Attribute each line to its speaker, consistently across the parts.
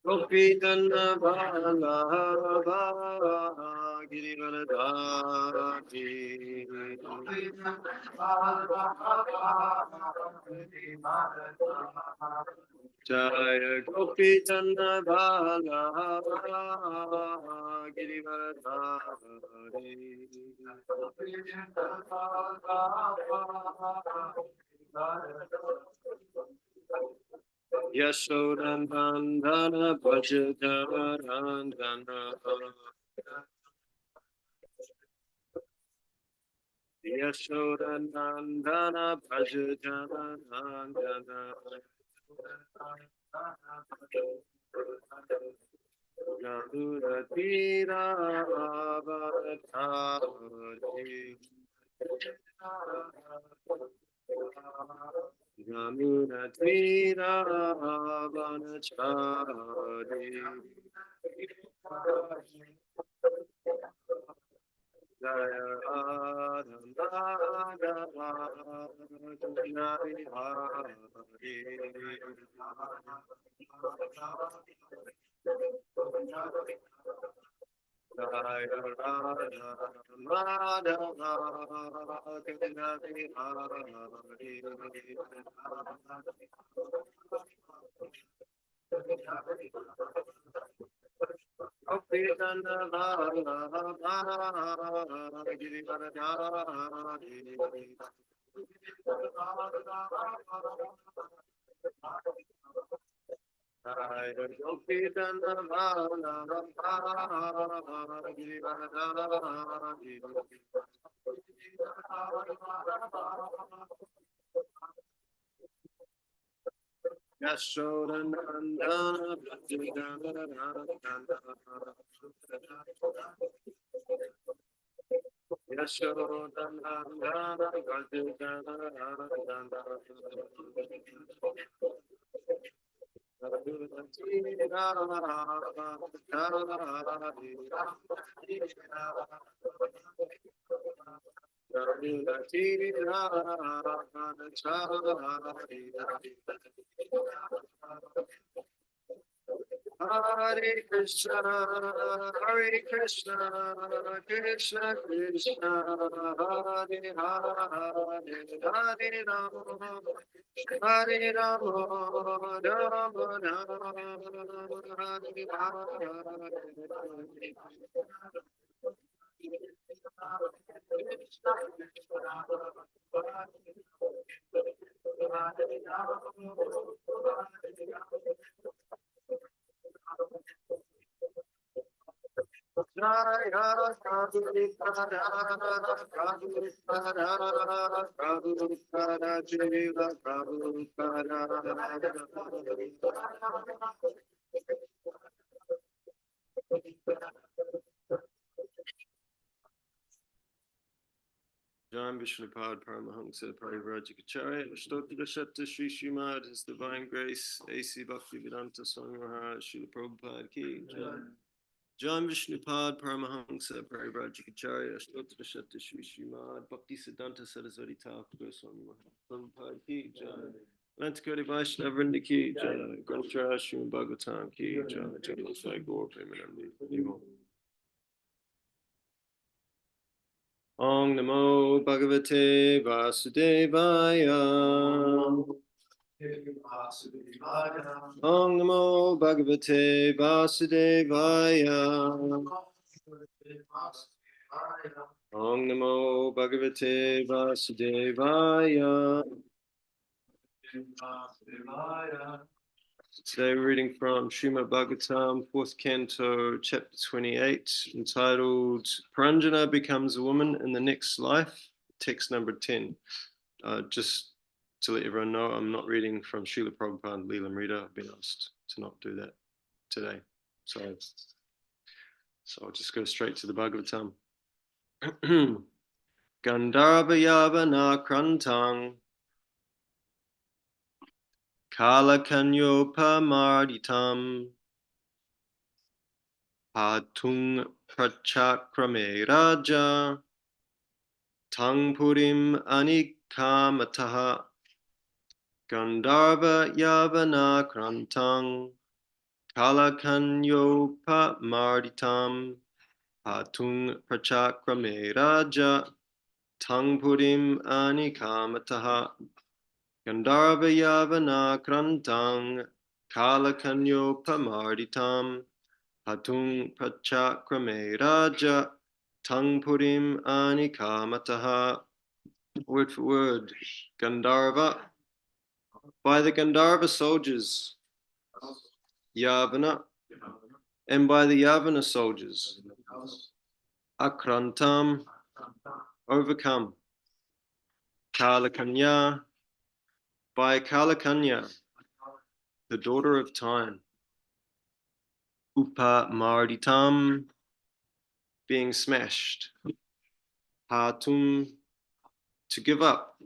Speaker 1: Gopitana Bala Girivaradati Jaya Gopitana Bala Girivaradati Yashodandana Bhajadarandana Yashodandana Bhajadarandana Yadura Tira Avatari Yamuna Tira Vanachari Jaya Yashodanandana Hare Krishna, Hare Krishna, Krishna Krishna, Hare Hare, Hare Rama, Hare Rama, Rama Rama, John Vishnupad Paramahamsa Parivrajikacharya Stotra Shatta Sri Srimad His Divine Grace A.C. Bhaktivedanta Swami Maharaj Srila Prabhupada Ki John Vishnupad Paramahamsa Parivrajikacharya Stotra Shatta Sri Srimad Bhakti Siddhanta Saraswati Thakur Goswami Maharaj Prabhupada Ki Lantakoti Vaishnava Vrinda Ki Granthara Srimad Bhagavatam Ki Jai Sai Gaur Premanandi Om Namo Bhagavate Vasudevaya. Om Namo Bhagavate Vasudevaya. Om Namo Bhagavate Vasudevaya. Today we're reading from Srimad Bhagavatam, 4th Canto, Chapter 28, entitled Paranjana Becomes a Woman in the Next Life, text number 10. Just to let everyone know, I'm not reading from Srila Prabhupada and Leela Amrita. I've been asked to not do that today. So I'll just go straight to the Bhagavatam. Gandharva Yavana Krantang Kalakanyopamarditam Patung prachakrame raja tang purim anikamataha Gandharva Yavana Krantang Kalakanyopa Marditam Patung Prachakrame Raja Tangpurim Anikamataha Gandharva Yavana Krantang Kalakanyopa Marditam Patung Prachakrame Raja Tangpurim Anikamataha. Word for word, Gandharva. By the Gandharva soldiers, Yavana, and by the Yavana soldiers, Akrantam, overcome, Kalakanya, by Kalakanya, the daughter of time, Upa Marditam, being smashed, Hatum, to give up,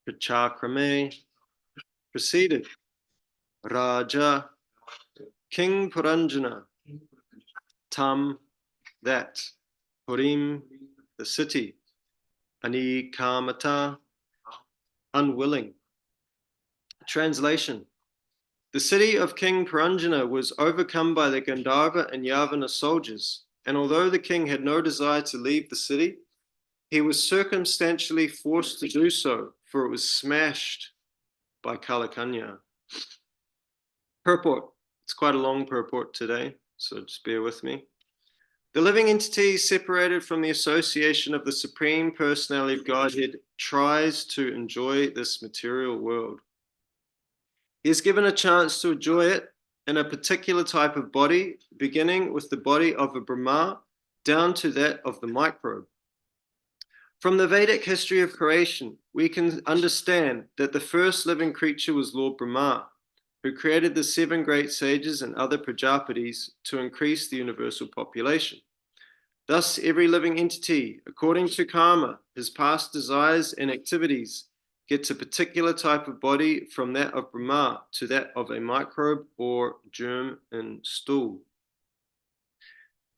Speaker 1: Prachakrame, preceded, Raja, King Puranjana, Tam, that, Purim, the city, Anikamata, unwilling. Translation. The city of King Puranjana was overcome by the Gandharva and Yavana soldiers, and although the king had no desire to leave the city, he was circumstantially forced to do so, for it was smashed by Kalakanya. Purport. It's quite a long purport today, so just bear with me. The living entity separated from the association of the Supreme Personality of Godhead tries to enjoy this material world. He is given a chance to enjoy it in a particular type of body, beginning with the body of a Brahma down to that of the microbe. From the Vedic history of creation, we can understand that the first living creature was Lord Brahma, who created the 7 great sages and other Prajapatis to increase the universal population. Thus, every living entity, according to karma, his past desires and activities, gets a particular type of body from that of Brahma to that of a microbe or germ in stool.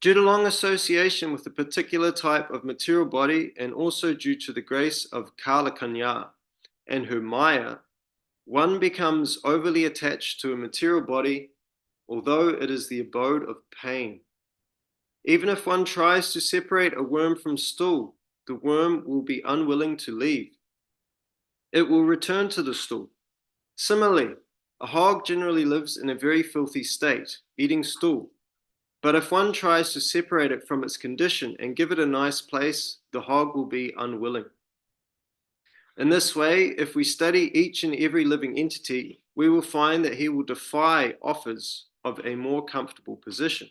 Speaker 1: Due to long association with a particular type of material body, and also due to the grace of Kalakanya and her Maya, one becomes overly attached to a material body, although it is the abode of pain. Even if one tries to separate a worm from stool, the worm will be unwilling to leave. It will return to the stool. Similarly, a hog generally lives in a very filthy state, eating stool. But if one tries to separate it from its condition and give it a nice place, the hog will be unwilling. In this way, if we study each and every living entity, we will find that he will defy offers of a more comfortable position.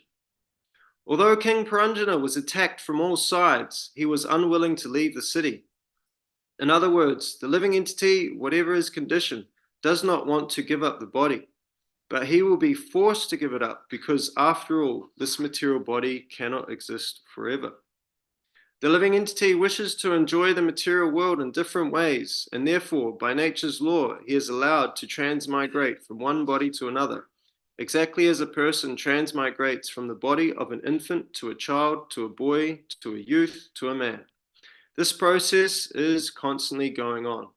Speaker 1: Although King Puranjana was attacked from all sides, he was unwilling to leave the city. In other words, the living entity, whatever his condition, does not want to give up the body, but he will be forced to give it up because, after all, this material body cannot exist forever. The living entity wishes to enjoy the material world in different ways, and therefore, by nature's law, he is allowed to transmigrate from one body to another, exactly as a person transmigrates from the body of an infant to a child, to a boy, to a youth, to a man. This process is constantly going on.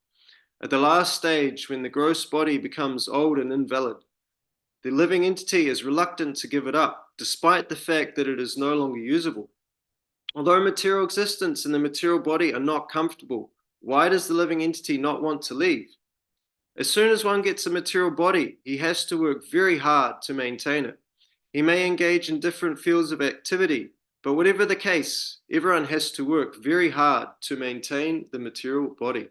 Speaker 1: At the last stage, when the gross body becomes old and invalid, the living entity is reluctant to give it up, despite the fact that it is no longer usable. Although material existence and the material body are not comfortable, why does the living entity not want to leave? As soon as one gets a material body, he has to work very hard to maintain it. He may engage in different fields of activity, but whatever the case, everyone has to work very hard to maintain the material body.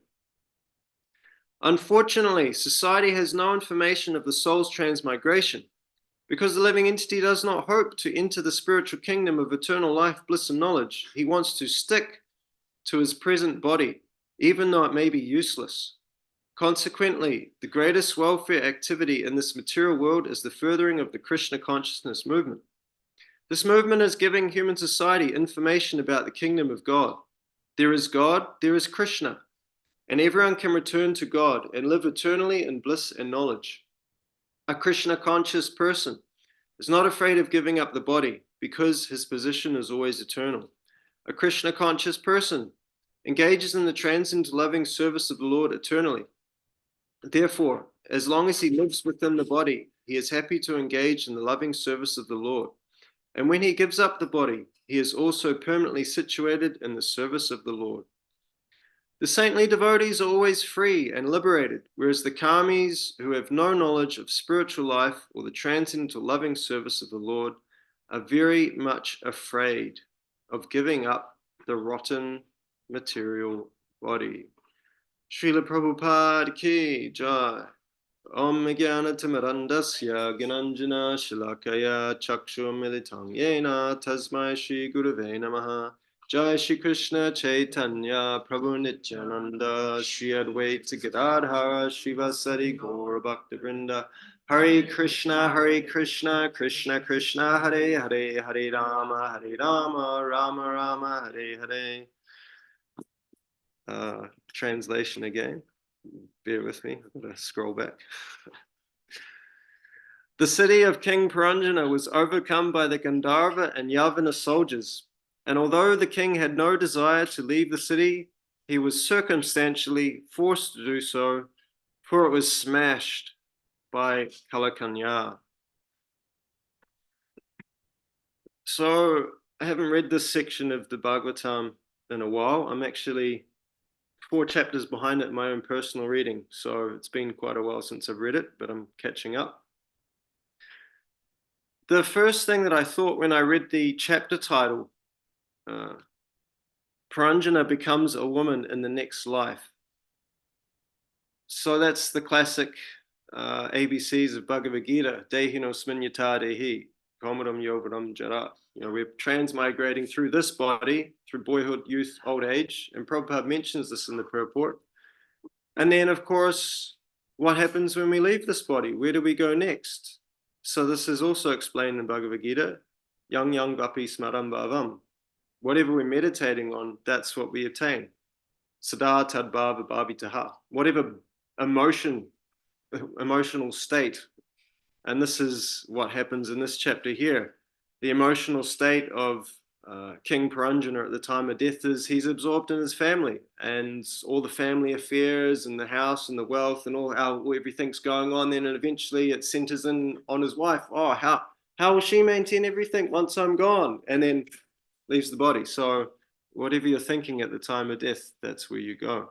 Speaker 1: Unfortunately, society has no information of the soul's transmigration. Because the living entity does not hope to enter the spiritual kingdom of eternal life, bliss, and knowledge, he wants to stick to his present body, even though it may be useless. Consequently, the greatest welfare activity in this material world is the furthering of the Krishna consciousness movement. This movement is giving human society information about the kingdom of God. There is God, there is Krishna, and everyone can return to God and live eternally in bliss and knowledge. A Krishna conscious person is not afraid of giving up the body because his position is always eternal. A Krishna conscious person engages in the transcendent loving service of the Lord eternally. Therefore, as long as he lives within the body, he is happy to engage in the loving service of the Lord. And when he gives up the body, he is also permanently situated in the service of the Lord. The saintly devotees are always free and liberated, whereas the karmis, who have no knowledge of spiritual life or the transcendental loving service of the Lord, are very much afraid of giving up the rotten material body. Srila Prabhupada ki jai. Om Jnana Timirandasya Gnanjana Shalakaya Chakshur Militang Yena Tasmai Shri Gurave Namaha. Jai Shri Krishna Chaitanya Prabhu Nityananda Shri Advaita Gadadhara Shivasari Gaura Bhaktivinoda. Hare Krishna, Krishna Krishna, Hare Hare, Hare Rama, Rama Rama, Hare Hare. Translation again. Bear with me, I'm going to scroll back. The city of King Puranjana was overcome by the Gandharva and Yavana soldiers, and although the king had no desire to leave the city, he was circumstantially forced to do so, for it was smashed by Kalakanya. So I haven't read this section of the Bhagavatam in a while. I'm actually 4 chapters behind it in my own personal reading, so it's been quite a while since I've read it, but I'm catching up. The first thing that I thought when I read the chapter title, Puranjana becomes a woman in the next life. So that's the classic ABCs of Bhagavad Gita, Dehino Sminyata Dehi, Komadam Yogadam Jara. We're transmigrating through this body, through boyhood, youth, old age, and Prabhupada mentions this in the purport. And then, of course, what happens when we leave this body? Where do we go next? So this is also explained in Bhagavad Gita, Yang Yang Vapi Smaram Bhavam. Whatever we're meditating on, that's what we attain. Sada Tadbhava Bhavitaha. Whatever emotional state. And this is what happens in this chapter here. The emotional state of King Puranjana at the time of death is he's absorbed in his family and all the family affairs and the house and the wealth and all how everything's going on. Then and eventually it centers in on his wife. Oh, how will she maintain everything once I'm gone? And then leaves the body. So whatever you're thinking at the time of death, that's where you go.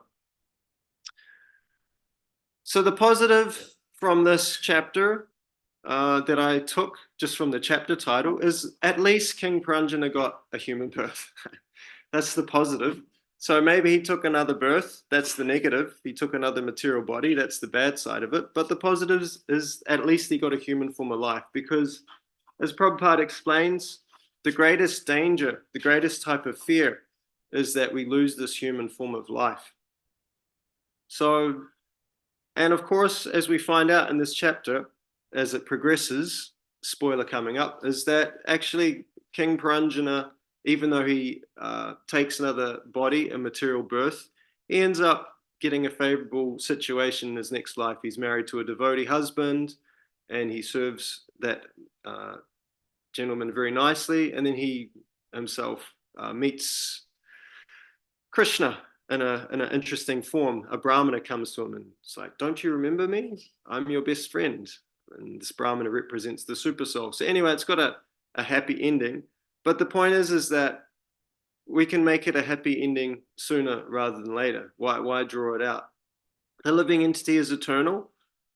Speaker 1: So the positive from this chapter that I took just from the chapter title is at least King Puranjana got a human birth. That's the positive. So maybe he took another birth. That's the negative. He took another material body. That's the bad side of it. But the positives is at least he got a human form of life, because as Prabhupada explains, the greatest danger, the greatest type of fear is that we lose this human form of life. So, and of course, as we find out in this chapter, as it progresses, spoiler coming up, is that actually King Puranjana, even though he takes another body, a material birth, he ends up getting a favorable situation in his next life. He's married to a devotee husband, and he serves that gentleman very nicely, and then he himself meets Krishna in an interesting form. A Brahmana comes to him and it's like, don't you remember me? I'm your best friend. And this Brahmana represents the super soul. So anyway, it's got a happy ending. But the point is that we can make it a happy ending sooner rather than later. Why draw it out? A living entity is eternal,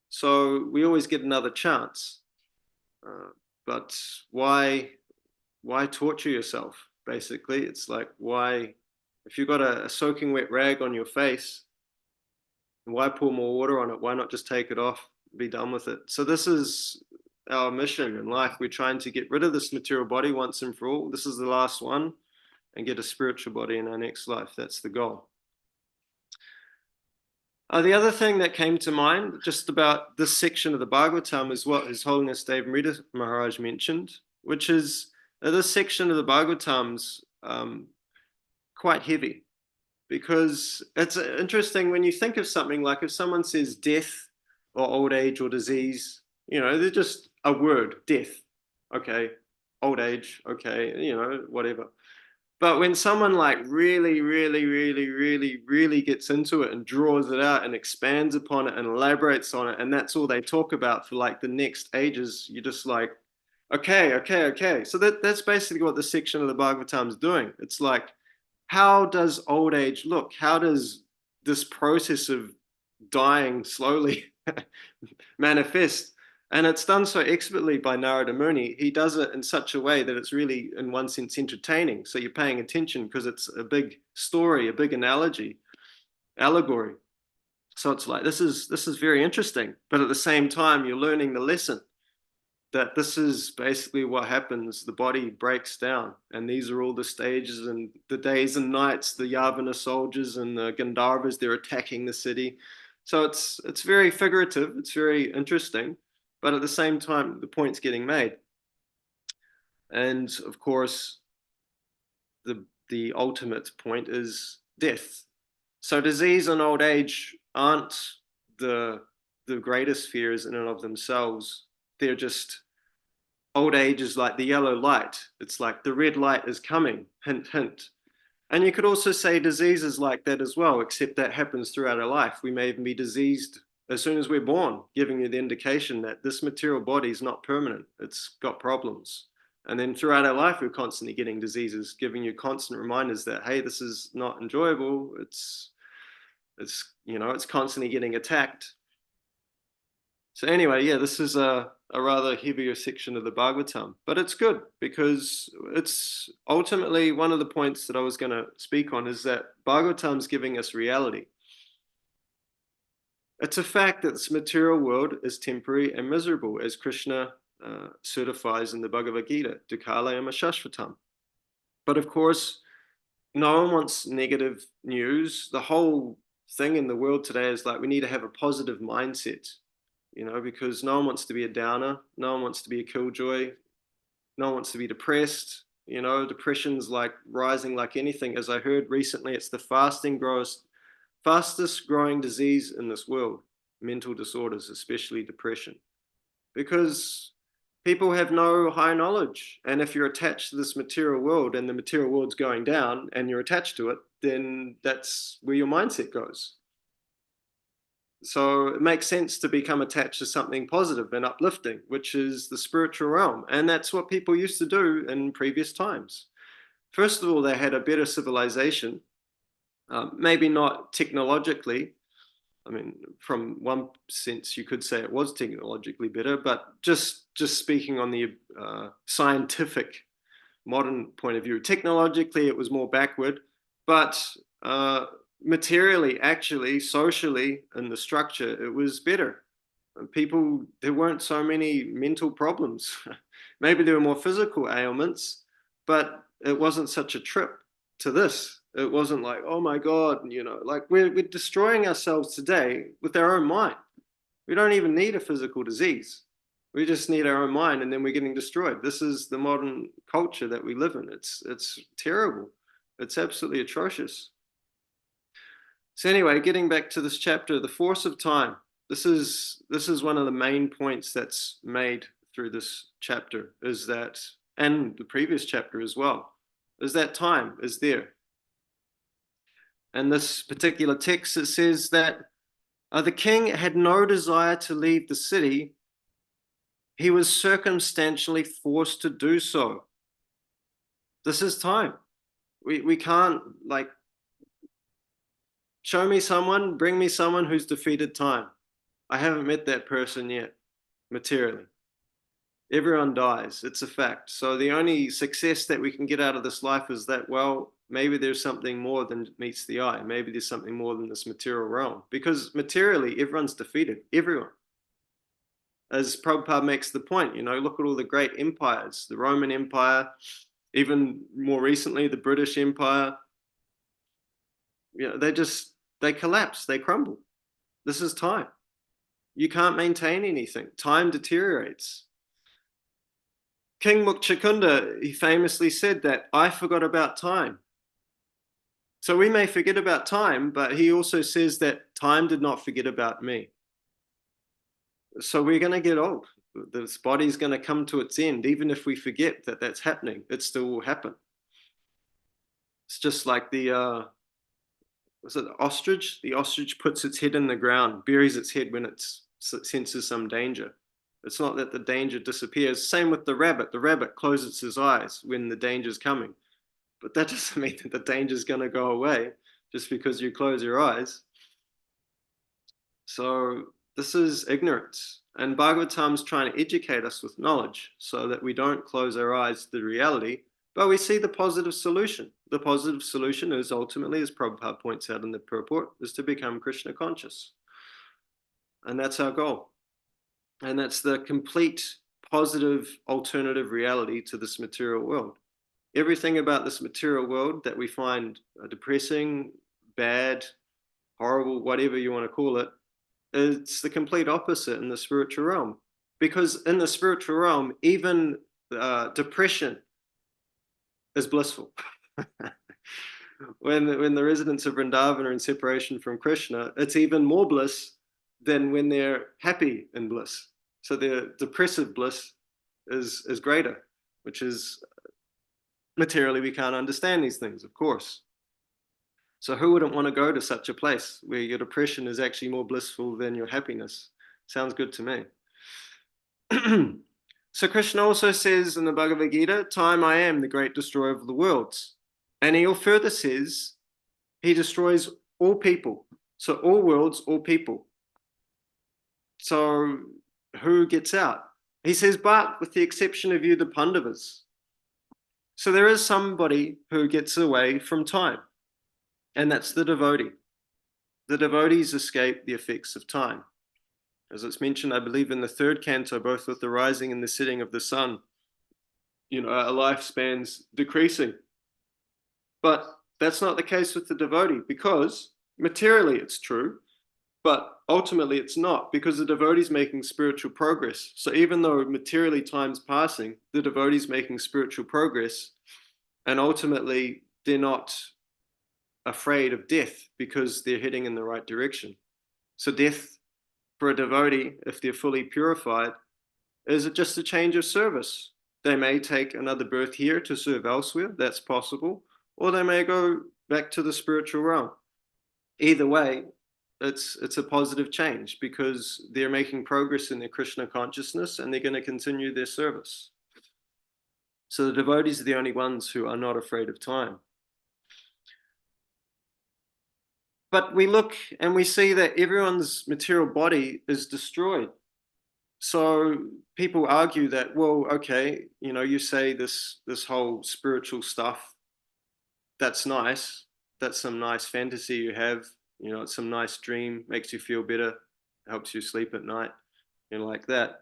Speaker 1: so we always get another chance. But why torture yourself? Basically, it's like, why, if you've got a soaking wet rag on your face, why pour more water on it? Why not just take it off, be done with it? So this is our mission in life. We're trying to get rid of this material body once and for all. This is the last one, and get a spiritual body in our next life. That's the goal. The other thing that came to mind just about this section of the Bhagavatam is what His Holiness Devamrita Maharaj mentioned, which is this section of the Bhagavatam's quite heavy, because it's interesting when you think of something like if someone says death or old age or disease, they're just a word, death. Okay, old age, okay, whatever. But when someone like really, really, really, really, really gets into it and draws it out and expands upon it and elaborates on it, and that's all they talk about for like the next ages, you're just like, okay, okay, okay. So that's basically what the section of the Bhagavatam is doing. It's like, how does old age look? How does this process of dying slowly manifest? And it's done so expertly by Narada Muni. He does it in such a way that it's really, in one sense, entertaining. So you're paying attention because it's a big story, a big allegory. So it's like this is very interesting, but at the same time, you're learning the lesson that this is basically what happens. The body breaks down, and these are all the stages and the days and nights. The Yavana soldiers and the Gandharvas, they're attacking the city. So it's very figurative. It's very interesting, but at the same time, the point's getting made. And of course, the ultimate point is death. So disease and old age aren't the greatest fears in and of themselves. They're just, old age is like the yellow light. It's like the red light is coming, hint, hint. And you could also say disease is like that as well, except that happens throughout our life. We may even be diseased as soon as we're born, giving you the indication that this material body is not permanent. It's got problems. And then throughout our life, we're constantly getting diseases, giving you constant reminders that, hey, this is not enjoyable. It's constantly getting attacked. So anyway, yeah, this is a rather heavier section of the Bhagavatam, but it's good because it's ultimately one of the points that I was going to speak on is that Bhagavatam's giving us reality. It's a fact that this material world is temporary and miserable, as Krishna certifies in the Bhagavad Gita, Dukhalayam Ashashvatam. But of course, no one wants negative news. The whole thing in the world today is like we need to have a positive mindset, because no one wants to be a downer. No one wants to be a killjoy. No one wants to be depressed. Depression's like rising like anything. As I heard recently, it's the fastest growing disease in this world, mental disorders, especially depression, because people have no high knowledge. And if you're attached to this material world and the material world's going down and you're attached to it, then that's where your mindset goes. So it makes sense to become attached to something positive and uplifting, which is the spiritual realm. And that's what people used to do in previous times. First of all, they had a better civilization, maybe not technologically. I mean, from one sense, you could say it was technologically better, but just speaking on the scientific modern point of view, technologically it was more backward, but materially, actually, socially, in the structure, it was better. There weren't so many mental problems. Maybe there were more physical ailments, but it wasn't such a trip to this. It wasn't like, oh my God, like we're destroying ourselves today with our own mind. We don't even need a physical disease. We just need our own mind, and then we're getting destroyed. This is the modern culture that we live in. It's terrible. It's absolutely atrocious. So anyway, getting back to this chapter, the force of time. This is one of the main points that's made through this chapter, is that, and the previous chapter as well, is that time is there. And this particular text, it says that the king had no desire to leave the city. He was circumstantially forced to do so. This is time. We can't, like, bring me someone who's defeated time. I haven't met that person yet, materially. Everyone dies. It's a fact. So the only success that we can get out of this life is that, well, maybe there's something more than meets the eye. Maybe there's something more than this material realm. Because materially, everyone's defeated. Everyone. As Prabhupada makes the point, look at all the great empires. The Roman Empire, even more recently, the British Empire. They collapse. They crumble. This is time. You can't maintain anything. Time deteriorates. King Mukchakunda, he famously said that, I forgot about time. So we may forget about time, but he also says that time did not forget about me. So we're going to get old. This body's going to come to its end. Even if we forget that that's happening, it still will happen. It's just like the was it the ostrich? The ostrich puts its head in the ground, buries its head when it senses some danger. It's not that the danger disappears. Same with the rabbit. The rabbit closes his eyes when the danger's coming. But that doesn't mean that the danger's going to go away just because you close your eyes. So this is ignorance. And Bhagavatam's trying to educate us with knowledge so that we don't close our eyes to the reality, but we see the positive solution. The positive solution is ultimately, as Prabhupada points out in the purport, is to become Krishna conscious. And that's our goal. And that's the complete positive alternative reality to this material world. Everything about this material world that we find depressing, bad, horrible, whatever you want to call it, it's the complete opposite in the spiritual realm. Because in the spiritual realm, even depression is blissful. when the residents of Vrindavan are in separation from Krishna, it's even more bliss than when they're happy in bliss. So their depressive bliss is greater, which is materially we can't understand these things, of course. So who wouldn't want to go to such a place where your depression is actually more blissful than your happiness? Sounds good to me. So Krishna also says in the Bhagavad Gita, time I am the great destroyer of the worlds. And he further says, he destroys all people. So all worlds, all people. So who gets out? He says, but with the exception of you, the Pandavas. So there is somebody who gets away from time. And that's the devotee. The devotees escape the effects of time. As it's mentioned, I believe, in the third canto, both with the rising and the setting of the sun, our lifespan's decreasing. But that's not the case with the devotee, because materially it's true, but ultimately it's not, because the devotee's making spiritual progress. So even though materially time's passing, the devotee's making spiritual progress, and ultimately they're not afraid of death because they're heading in the right direction. So death for a devotee, if they're fully purified, is just a change of service. They may take another birth here to serve elsewhere, that's possible, or they may go back to the spiritual realm. Either way, it's a positive change because they're making progress in their Krishna consciousness and they're going to continue their service. So the devotees are the only ones who are not afraid of time. But we look and we see that everyone's material body is destroyed. So people argue that, well, okay, you say this whole spiritual stuff, that's nice. That's some nice fantasy you have. It's some nice dream, makes you feel better, helps you sleep at night, like that.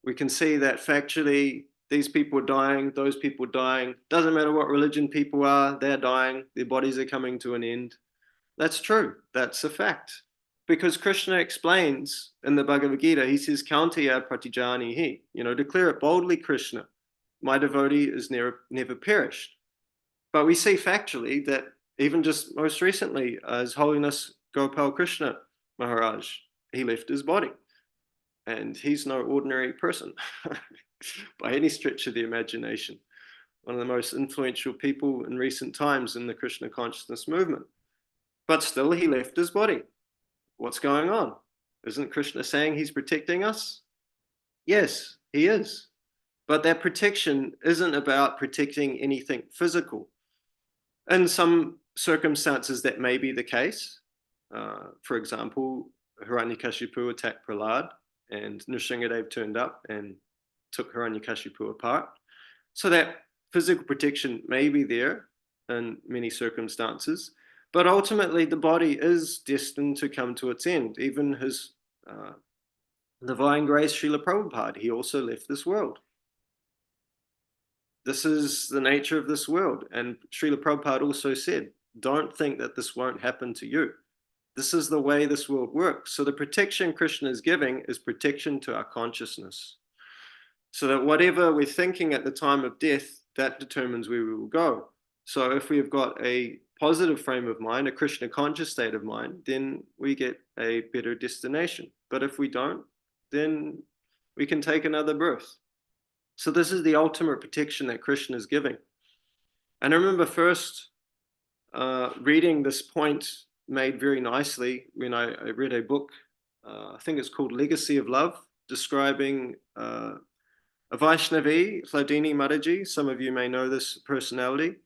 Speaker 1: We can see that factually, these people are dying, those people are dying. Doesn't matter what religion people are, they're dying. Their bodies are coming to an end. That's true. That's a fact. Because Krishna explains in the Bhagavad Gita, he says, Kaunteya pratijanihi, declare it boldly, Krishna. My devotee is never perished. But we see factually that even just most recently, His Holiness Gopal Krishna Maharaj, he left his body. And he's no ordinary person by any stretch of the imagination. One of the most influential people in recent times in the Krishna consciousness movement. But still, he left his body. What's going on? Isn't Krishna saying he's protecting us? Yes, he is. But that protection isn't about protecting anything physical. In some circumstances, that may be the case. For example, Hiranyakashipu attacked Prahlad, and Nrsingadev turned up and took Hiranyakashipu apart. So that physical protection may be there in many circumstances. But ultimately, the body is destined to come to its end. Even His Divine Grace, Srila Prabhupada, he also left this world. This is the nature of this world. And Srila Prabhupada also said, don't think that this won't happen to you. This is the way this world works. So the protection Krishna is giving is protection to our consciousness. So that whatever we're thinking at the time of death, that determines where we will go. So if we've got a positive frame of mind, a Krishna conscious state of mind, then we get a better destination. But if we don't, then we can take another birth. So this is the ultimate protection that Krishna is giving. And I remember first reading this point made very nicely when I read a book, I think it's called Legacy of Love, describing a Vaishnavi, Hladini Mataji. Some of you may know this personality.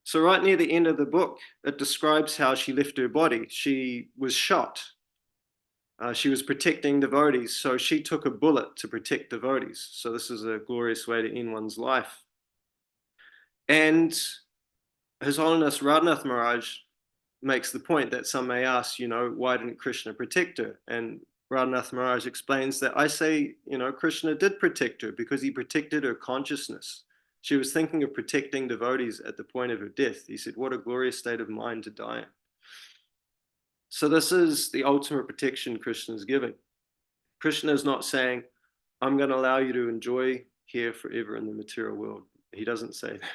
Speaker 1: So right near the end of the book, it describes how she left her body. She was shot. She was protecting devotees, so she took a bullet to protect devotees. So this is a glorious way to end one's life. And His Holiness Radhanath Maharaj makes the point that some may ask, why didn't Krishna protect her? And Radhanath Maharaj explains that I say, Krishna did protect her because he protected her consciousness. She was thinking of protecting devotees at the point of her death. He said, what a glorious state of mind to die in. So this is the ultimate protection Krishna is giving. Krishna is not saying, I'm going to allow you to enjoy here forever in the material world. He doesn't say that.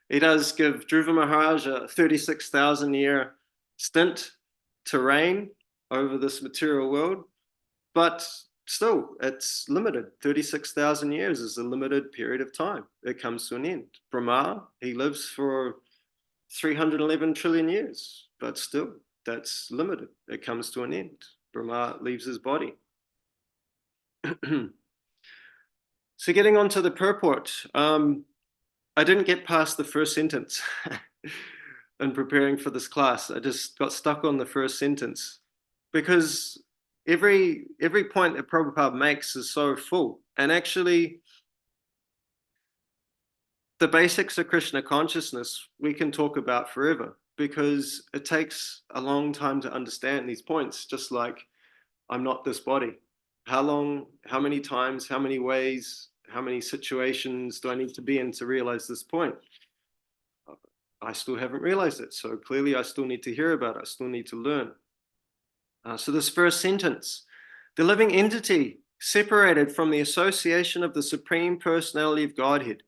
Speaker 1: He does give Dhruva Maharaj a 36,000 year stint to reign over this material world, but still, it's limited. 36,000 years is a limited period of time. It comes to an end. Brahma, he lives for 311 trillion years, but still, that's limited. It comes to an end. Brahma leaves his body. So getting on to the purport, I didn't get past the first sentence in preparing for this class. I just got stuck on the first sentence because every point that Prabhupada makes is so full. And actually, the basics of Krishna consciousness we can talk about forever because it takes a long time to understand these points, just like I'm not this body. How long, how many times, how many ways, how many situations do I need to be in to realize this point? I still haven't realized it. So clearly I still need to hear about it. I still need to learn. So this first sentence, the living entity separated from the association of the Supreme Personality of Godhead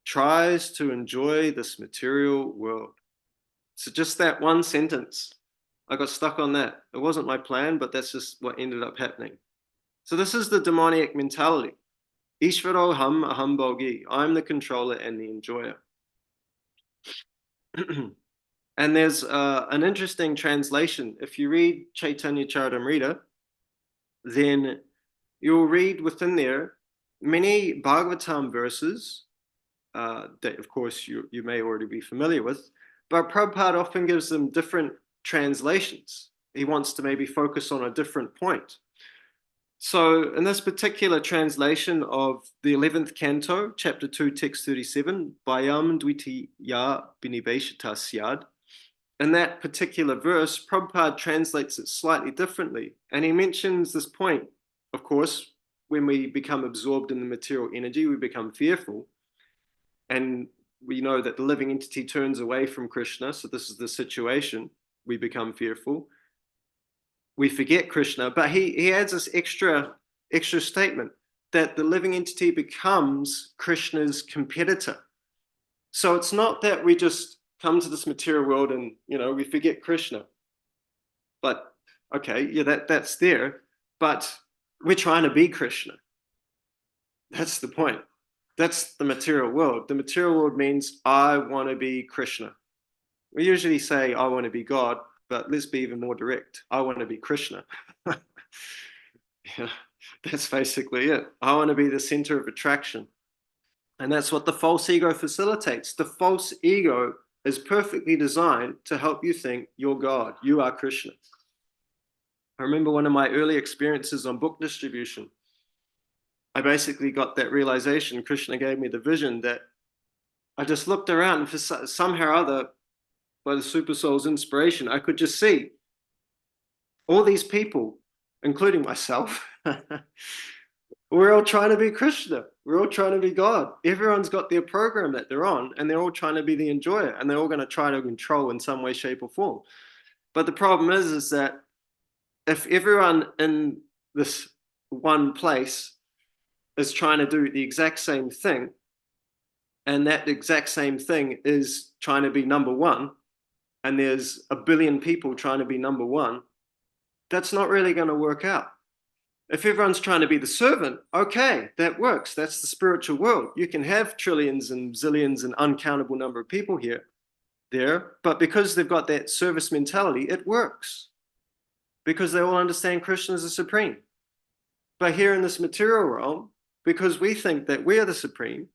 Speaker 1: tries to enjoy this material world. So just that one sentence, I got stuck on that. It wasn't my plan, but that's just what ended up happening. So this is the demoniac mentality. Ishvaro ham aham bhogi. I'm the controller and the enjoyer. And there's an interesting translation. If you read Chaitanya Charitamrita, then you'll read within there many Bhagavatam verses that, of course, you may already be familiar with, but Prabhupada often gives them different translations. He wants to maybe focus on a different point. So in this particular translation of the 11th canto, chapter 2, text 37, Bayam Dvitiya Biniveshita Syad, in that particular verse, Prabhupada translates it slightly differently. And he mentions this point, of course, when we become absorbed in the material energy, we become fearful. And we know that the living entity turns away from Krishna. So this is the situation. We become fearful. We forget Krishna, but he adds this extra statement that the living entity becomes Krishna's competitor. So it's not that we just come to this material world and we forget Krishna. But okay, yeah, that's there, but we're trying to be Krishna. That's the point. That's the material world. The material world means I want to be Krishna. We usually say I want to be God, but let's be even more direct. I want to be Krishna. Yeah, that's basically it. I want to be the center of attraction. And that's what the false ego facilitates. The false ego is perfectly designed to help you think you're God, you are Krishna. I remember one of my early experiences on book distribution. I basically got that realization. Krishna gave me the vision that I just looked around and for somehow or other, by the Super Soul's inspiration, I could just see all these people, including myself. We're all trying to be Krishna. We're all trying to be God. Everyone's got their program that they're on, and they're all trying to be the enjoyer, and they're all going to try to control in some way, shape, or form. But the problem is that if everyone in this one place is trying to do the exact same thing, and that exact same thing is trying to be number one, and there's a billion people trying to be number one, that's not really going to work out. If everyone's trying to be the servant, okay, that works. That's the spiritual world. You can have trillions and zillions and uncountable number of people there, but because they've got that service mentality, it works. Because they all understand Krishna is the supreme. But here in this material realm, because we think that we are the supreme,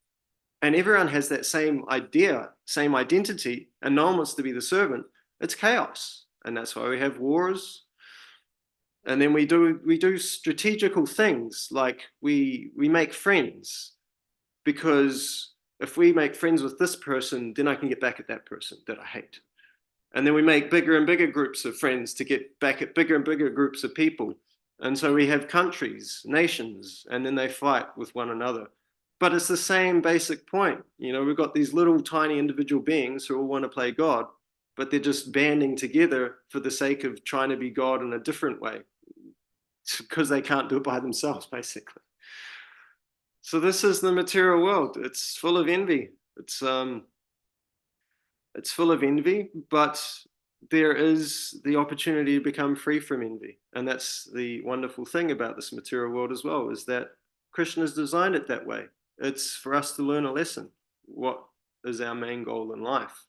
Speaker 1: and everyone has that same idea, same identity, and no one wants to be the servant, it's chaos. And that's why we have wars. And then we do strategical things, like we make friends, because if we make friends with this person, then I can get back at that person that I hate. And then we make bigger and bigger groups of friends to get back at bigger and bigger groups of people. And so we have countries, nations, and then they fight with one another. But it's the same basic point. You know, we've got these little tiny individual beings who all want to play God, but they're just banding together for the sake of trying to be God in a different way, because they can't do it by themselves, basically. So this is the material world. It's full of envy. It's full of envy, but there is the opportunity to become free from envy. And that's the wonderful thing about this material world as well, is that Krishna has designed it that way. It's for us to learn a lesson. What is our main goal in life?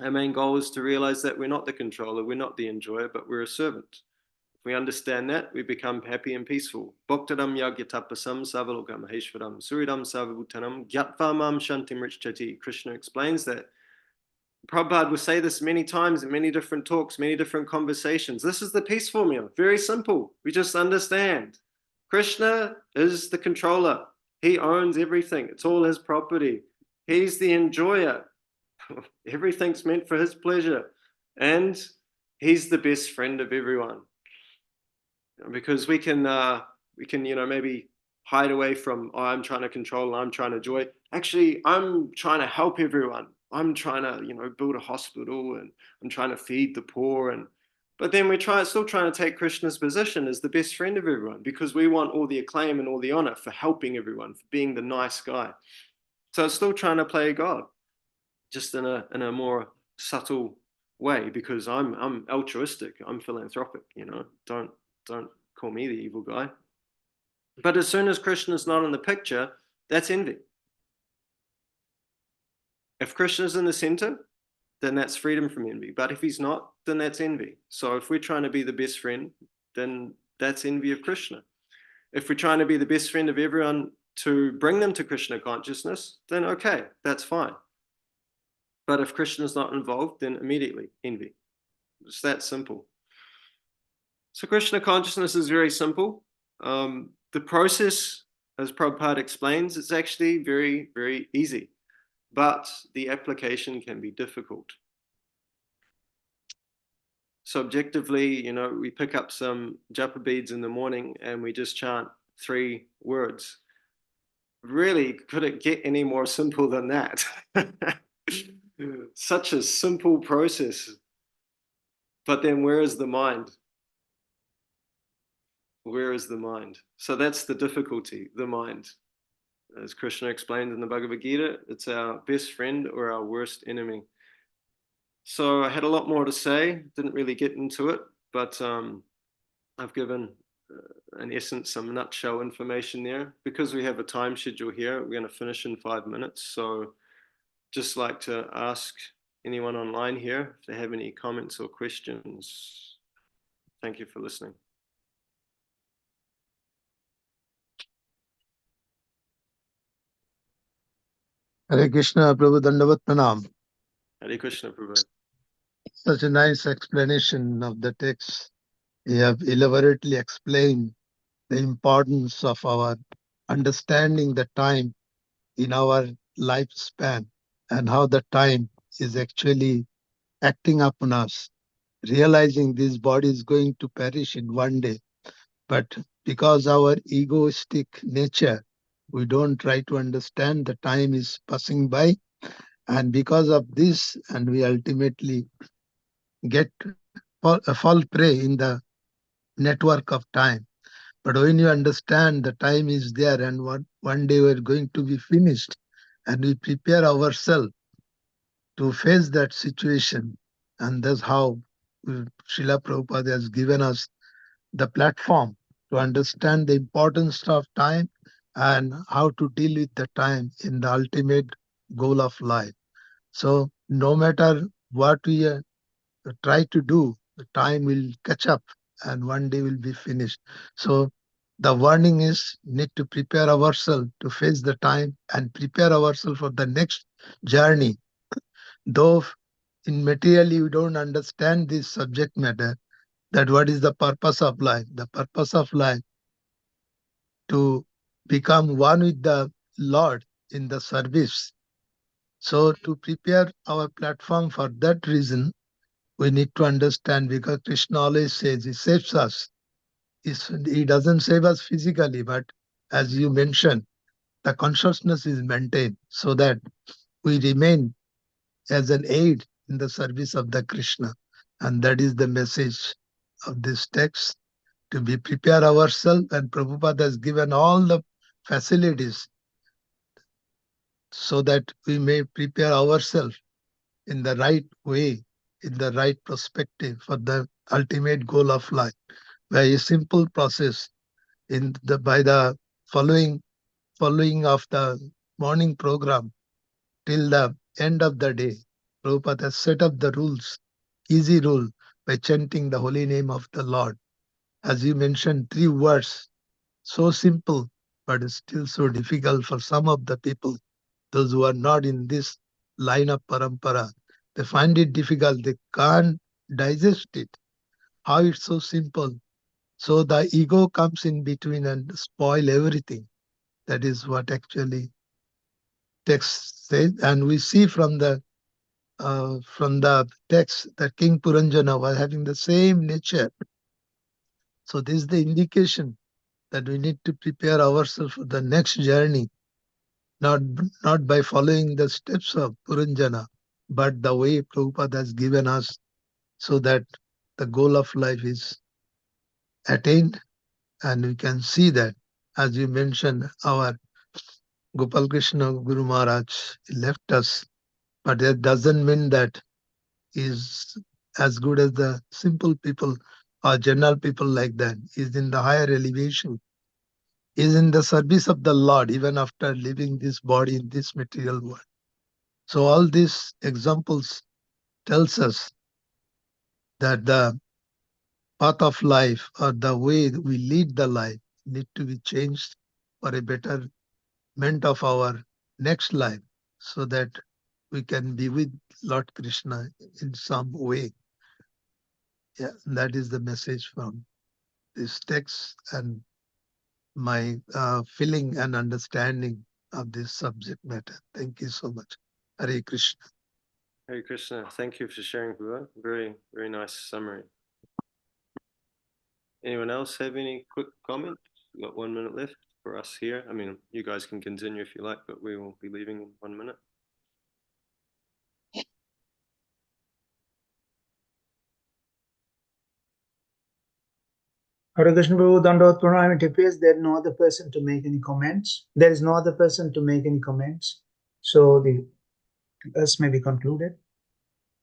Speaker 1: Our main goal is to realize that we're not the controller, we're not the enjoyer, but we're a servant. If we understand that, we become happy and peaceful. Bhaktaram yagyatapasam savalokam maheshwaram suridam savabhutanam gyatva mam shantim richchati. Krishna explains that. Prabhupada will say this many times in many different talks, many different conversations. This is the peace formula. Very simple. We just understand. Krishna is the controller. He owns everything. It's all his property. He's the enjoyer. Everything's meant for his pleasure. And he's the best friend of everyone. Because we can maybe hide away from, oh, I'm trying to control, I'm trying to enjoy. Actually, I'm trying to help everyone. I'm trying to, build a hospital, and I'm trying to feed the poor. But then we're still trying to take Krishna's position as the best friend of everyone, because we want all the acclaim and all the honor for helping everyone, for being the nice guy. So it's still trying to play God, just in a more subtle way, because I'm altruistic, I'm philanthropic, don't call me the evil guy. But as soon as Krishna's not in the picture, that's envy. If Krishna's in the center, then that's freedom from envy. But if he's not, then that's envy. So if we're trying to be the best friend, then that's envy of Krishna. If we're trying to be the best friend of everyone to bring them to Krishna consciousness, then okay, that's fine. But if Krishna's not involved, then immediately envy. It's that simple. So Krishna consciousness is very simple. The process, as Prabhupada explains, it's actually very, very easy. But the application can be difficult. So objectively, we pick up some japa beads in the morning and we just chant 3 words. Really, could it get any more simple than that? Such a simple process. But then where is the mind? Where is the mind? So that's the difficulty, the mind. As Krishna explained in the Bhagavad Gita, it's our best friend or our worst enemy. So I had a lot more to say, didn't really get into it, but I've given in essence some nutshell information there. Because we have a time schedule here, we're going to finish in 5 minutes. So just like to ask anyone online here if they have any comments or questions. Thank you for listening.
Speaker 2: Hare Krishna, Prabhu Dandavat Pranam.
Speaker 1: Hare Krishna, Prabhu.
Speaker 2: Such a nice explanation of the text. You have elaborately explained the importance of our understanding the time in our lifespan and how the time is actually acting upon us, realizing this body is going to perish in one day. But because our egoistic nature, we don't try to understand the time is passing by. And because of this, and we ultimately fall prey in the network of time. But when you understand the time is there and one day we're going to be finished, and we prepare ourselves to face that situation, and that's how Srila Prabhupada has given us the platform to understand the importance of time and how to deal with the time in the ultimate goal of life. So no matter what we try to do, the time will catch up and one day will be finished. So the warning is need to prepare ourselves to face the time and prepare ourselves for the next journey. Though in materially we don't understand this subject matter, that what is the purpose of life? The purpose of life to become one with the Lord in the service. So to prepare our platform for that reason, we need to understand, because Krishna always says he saves us. He doesn't save us physically, but as you mentioned, the consciousness is maintained so that we remain as an aid in the service of the Krishna. And that is the message of this text, to be prepare ourselves, and Prabhupada has given all the facilities so that we may prepare ourselves in the right way, in the right perspective for the ultimate goal of life. By a simple process by the following of the morning program till the end of the day, Prabhupada has set up the rules, easy rule, by chanting the holy name of the Lord. As you mentioned, 3 words, so simple, but it's still so difficult for some of the people, those who are not in this line of parampara. They find it difficult, they can't digest it, how it's so simple. So the ego comes in between and spoil everything. That is what actually text says. And we see from the text that King Puranjana was having the same nature. So this is the indication that we need to prepare ourselves for the next journey, not by following the steps of Puranjana, but the way Prabhupada has given us, so that the goal of life is attained. And we can see that, as you mentioned, our Gopal Krishna Guru Maharaj left us, but that doesn't mean that is as good as the simple people or general people like that. Is in the higher elevation, is in the service of the Lord even after leaving this body in this material world. So all these examples tells us that the path of life or the way we lead the life need to be changed for a betterment of our next life, so that we can be with Lord Krishna in some way. Yeah, that is the message from this text and my feeling and understanding of this subject matter. Thank you so much. Hare Krishna.
Speaker 1: Hare Krishna. Thank you for sharing, Prabhupada. Very, very nice summary. Anyone else have any quick comments? We've got 1 minute left for us here. I mean, you guys can continue if you like, but we will be leaving in 1 minute.
Speaker 3: Hare Krishna Prabhu, Dandavat Pranam. It appears there is no other person to make any comments. There is no other person to make any comments. So the class may be concluded.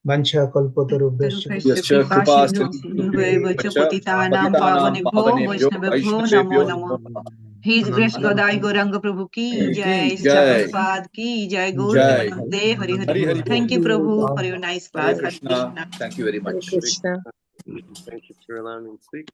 Speaker 3: Vancha
Speaker 4: Yasya kripa sindhuveva cha patitanam pavanebhyo Vaishnavebhyo namo namaha. His Grace Gadai Gauranga Prabhu ki jai,
Speaker 5: Jai.
Speaker 4: Prabhupada ki jai, Gaur
Speaker 5: Jai.
Speaker 4: Namaste, Hari
Speaker 5: Hari Hari
Speaker 4: Hari. Thank you, Prabhu, for your nice
Speaker 5: Hare
Speaker 4: class. Hare
Speaker 5: Krishna.
Speaker 4: Krishna.
Speaker 5: Thank you very
Speaker 6: Hare
Speaker 5: much.
Speaker 6: Krishna.
Speaker 1: Thank you for allowing me to speak.